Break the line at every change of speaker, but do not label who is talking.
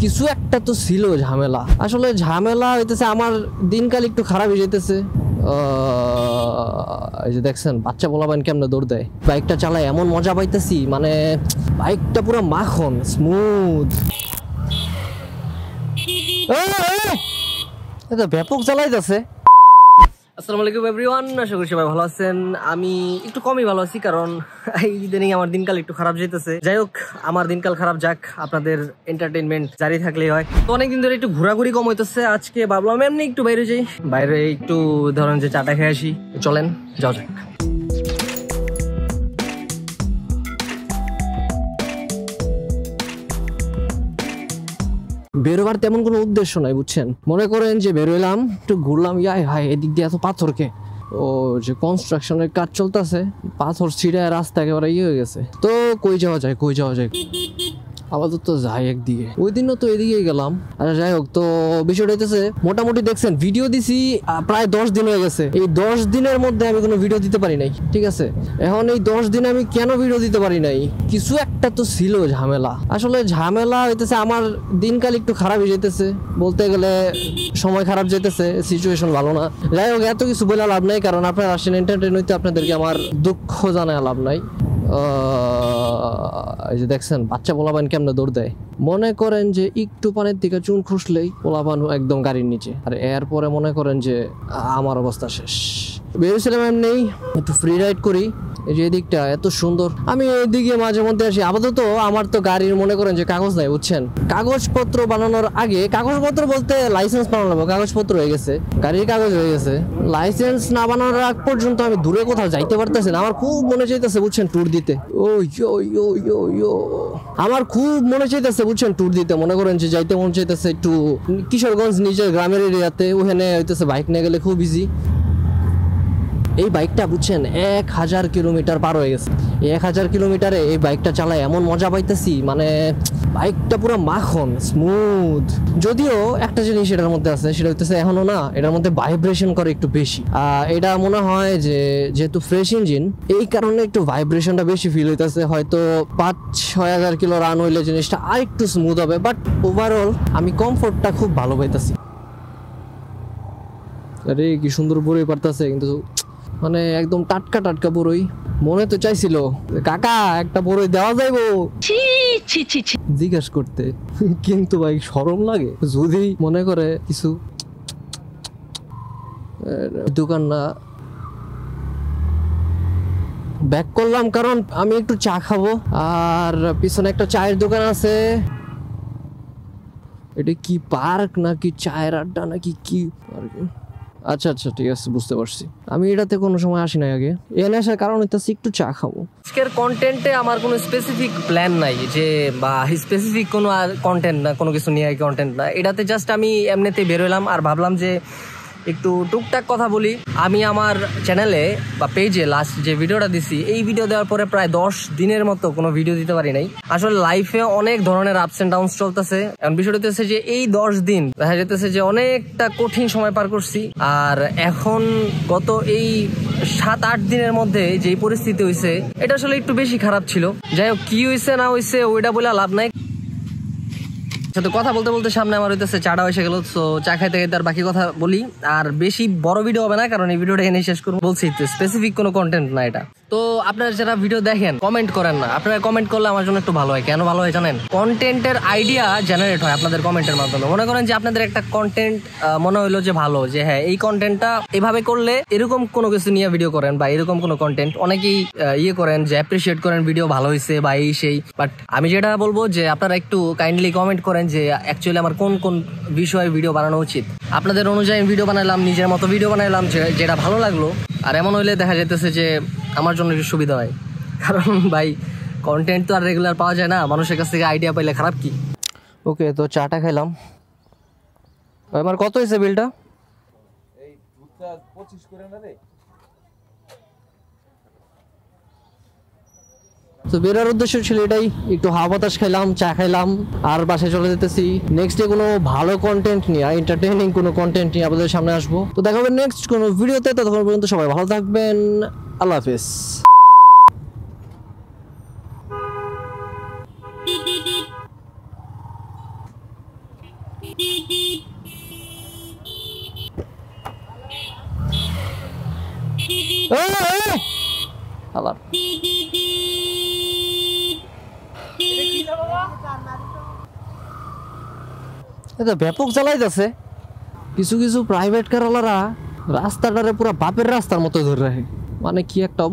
কিছু একটা তো ছিল ঝামেলা, আসলে ঝামেলা হইতেছে আমার দিনকাল একটু খারাপ হয়ে যেতেছে। এই যে দেখছেন বাচ্চা পোলাপান কেমনে দৌড় দেয়, বাইকটা চালায় এমন মজা পাইতেছি, মানে বাইকটা পুরো মাখন স্মুথ। এটা ব্যাপক চালাইতেছে। আসসালামু আলাইকুম এভরিওয়ান, আশা করি সবাই ভালো আছেন। আমি একটু কমই ভালো আছি, কারণ এই ইদানিং আমার দিনকাল একটু খারাপ যেতেছে। যাই হোক, আমার দিনকাল খারাপ যাক, আপনাদের এন্টারটেইনমেন্ট জারি থাকলেই হয়। তো অনেকদিন ধরে একটু ঘোরাঘুরি কম হইতেছে, আজকে ভাবলাম এমনি একটু বাইরে যাই, বাইরে একটু ধরেন যে চাটা খেয়ে আসি। চলেন যাওয়া যাক। বেরোবার তেমন কোনো উদ্দেশ্য নাই বুঝছেন, মনে করেন যে বেরোলাম একটু ঘুরলাম, হাই এদিক দিয়ে এত পাথরকে, ও যে কনস্ট্রাকশনের কাজ চলতেছে, পাথর ছিঁড়ে রাস্তা একেবারে হয়ে গেছে। তো কই যাওয়া যায় আপাতত যাই একদিকে, ওই দিনও তো এদিকে গেলাম। আচ্ছা যাই হোক, তো বিষয়টা হইতেছে মোটামুটি দেখছেন ভিডিও দিছি প্রায় 10 দিন হয়ে গেছে। এই 10 দিনের মধ্যে আমি কোনো ভিডিও দিতে পারি নাই, ঠিক আছে। এখন এই 10 দিনে আমি কেন ভিডিও দিতে পারি নাই, কিছু একটা তো ছিল ঝামেলা। আসলে ঝামেলা হইতেছে আমার দিনকাল একটু খারাপ হয়ে যেতেছে, বলতে গেলে সময় খারাপ যেতেছে, সিচুয়েশন ভালো না। যাই হোক, এত কিছু বলে লাভ নাই, কারণ আপনারা আসেন এন্টারটেইন হইতে, আপনাদেরকে আমার দুঃখ জানায় লাভ নাই। এই যে দেখছেন বাচ্চা পোলাপান কেমনে দৌড় দেয়, মনে করেন যে একটু পানির দিকে চুন খুসলেই পোলাপান একদম গাড়ির নিচে। আর এরপরে মনে করেন যে আমার অবস্থা শেষ। বেরোছিলাম এমনি একটু ফ্রি রাইড করি, এই যে এদিকটা এত সুন্দর, আমি এদিকে মাঝে মধ্যে আসি। আপাতত আমার তো গাড়ির মনে করেন যে কাগজ নাই বুঝছেন, কাগজপত্র বানানোর আগে, কাগজপত্র বলতে লাইসেন্স বানানো, কাগজপত্র হয়ে গেছে, গাড়ির কাগজ হয়ে গেছে, লাইসেন্স না বানানোর আগ পর্যন্ত আমি দূরে কোথাও যাইতে পারতেছি না। আমার খুব মনে চাইতেছে বুঝছেন ট্যুর দিতে, আমার খুব মনে চাইতেছে বুঝছেন ট্যুর দিতে। মনে করেন যে যাইতে মনে চাইতেছে একটু কিশোরগঞ্জ, নিজের গ্রামের এরিয়াতে, ওখানে হইতেছে বাইক নিয়ে গেলে খুব ইজি। এই বাইকটা বুঝছেন 1000 কিলোমিটার পার হয়ে গেছে। 1000 কিলোমিটারে এই বাইকটা চালায় এমন মজা পাইতেছি, মানে বাইকটা পুরো মাখন স্মুথ। যদিও একটা জিনিস এটার মধ্যে আছে, সেটা হইতেছে এখনো না, এটার মধ্যে ভাইব্রেশন করে একটু বেশি। এটা মনে হয় যে যেহেতু ফ্রেশ ইঞ্জিন, এই কারণে একটু ভাইব্রেশনটা বেশি ফিল হইতেছে। হয়তো 5-6 হাজার কিলো রান হইলে জিনিসটা আর একটু স্মুথ হবে, বাট ওভারঅল আমি কমফোর্টটা খুব ভালো পাইতেছি। আরে কি সুন্দর বড়ই পারতেছে, কিন্তু মানে একদম টাটকা টাটকা বড়ই। মনে তো চাইছিল কাকা একটা বড়ই দেওয়া যাইবো জিজ্ঞাসা করতে, কিন্তু ভাই শরম লাগে যদি মনে করে কিছু দোকান না। ব্যাক করলাম কারণ আমি একটু চা খাবো, আর পিছনে একটা চায়ের দোকান আছে। এটা কি পার্ক নাকি চায়ের আড্ডা নাকি কি? আচ্ছা আচ্ছা ঠিক আছে, বুঝতে পারছি। আমি এটাতে কোনো সময় আসি নাই আগে, এনে আসার কারণ হইতেছে একটু চা খাবো। আজকের কন্টেন্টে আমার কোনো স্পেসিফিক প্ল্যান নাই, যে বা স্পেসিফিক কোনো কন্টেন্ট না, কোনো কিছু নিয়ে কন্টেন্ট না। এটাতে জাস্ট আমি এমনিতে বেরোলাম আর ভাবলাম যে একটু টুকটাক কথা বলি। আমি আমার চ্যানেলে বা পেজে লাস্ট যে ভিডিওটা দিছি, এই ভিডিও দেওয়ার পরে প্রায় 10 দিনের মতো কোনো ভিডিও দিতে পারি নাই। আসলে লাইফে অনেক ধরনের আপস এন্ড ডাউনস চলতেছে। এখন বিষয়টা হচ্ছে যে এই 10 দিন দেখা যেতেছে যে অনেকটা কঠিন সময় পার করছি। আর এখন গত এই 7-8 দিনের মধ্যে যে পরিস্থিতি হয়েছে, এটা আসলে একটু বেশি খারাপ ছিল। যাই হোক, কি হয়েছে না হয়েছে ওইটা বলে লাভ নাই। সাথে কথা বলতে বলতে সামনে আমার হইতেছে চাটা এসে গেল। তো চা খাইতে খাইতে আর বাকি কথা বলি, আর বেশি বড় ভিডিও হবে না, কারণ এই ভিডিওটা এনে শেষ করবো। বলছি স্পেসিফিক কোনো কন্টেন্ট না এটা। তো আপনারা যারা ভিডিও দেখেন কমেন্ট করেন না, আপনারা কমেন্ট করলে আমার জন্য একটু ভালো হয়। কেন ভালো হয় জানেন? কন্টেন্টের আইডিয়া জেনারেট হয় আপনাদের কমেন্টের মাধ্যমে। মনে করেন যে আপনাদের একটা কন্টেন্ট মনে হইলো যে ভালো, যে হ্যাঁ এই কন্টেন্টটা এভাবে করলে, এরকম কোনো কিছু নিয়ে ভিডিও করেন বা এরকম কোনো কন্টেন্ট অনেকেই করেন যে অ্যাপ্রিসিয়েট করেন ভিডিও ভালো হয়েছে বা এই সেই। বাট আমি যেটা বলবো যে আপনারা একটু কাইন্ডলি কমেন্ট করেন যে অ্যাকচুয়ালি আমার কোন কোন বিষয়ে ভিডিও বানানো উচিত। আপনাদের অনুযায়ী ভিডিও বানাইলাম, নিজের মতো ভিডিও বানাইলাম, যেটা ভালো লাগলো। আর এমন হইলে দেখা যেতেছে যে আমার জন্য একটু সুবিধা হয়, কারণ ভাই কন্টেন্ট তো আর রেগুলার পাওয়া যায় না, মানুষের কাছ থেকে আইডিয়া পাইলে খারাপ কি। ওকে, তো চাটা খাইলাম। আমার কত হয়েছে বিলটা? এই 25 করে না রে। তো বেরোর উদ্দেশ্য ছিল এটাই, একটু হাওয়া বাতাস খাইলাম, চা খাইলাম, আর বাসায় চলে যেতেছি। নেক্সট ডে কোনো ভালো কন্টেন্ট নিয়ে, এন্টারটেইনিং কোনো কন্টেন্ট নিয়ে আপনাদের সামনে আসবো। তো দেখা হবে নেক্সট কোনো ভিডিওতে। ততক্ষণ পর্যন্ত সবাই ভালো থাকবেন, আল্লাহ হাফেজ। আবার এটা ব্যাপক জ্বালাইতেছে। কিছু কিছু প্রাইভেট কারওয়ালারা রাস্তাটারে পুরো বাপের রাস্তার মতো ধরে রাখে, মানে কি একটা অবস্থা।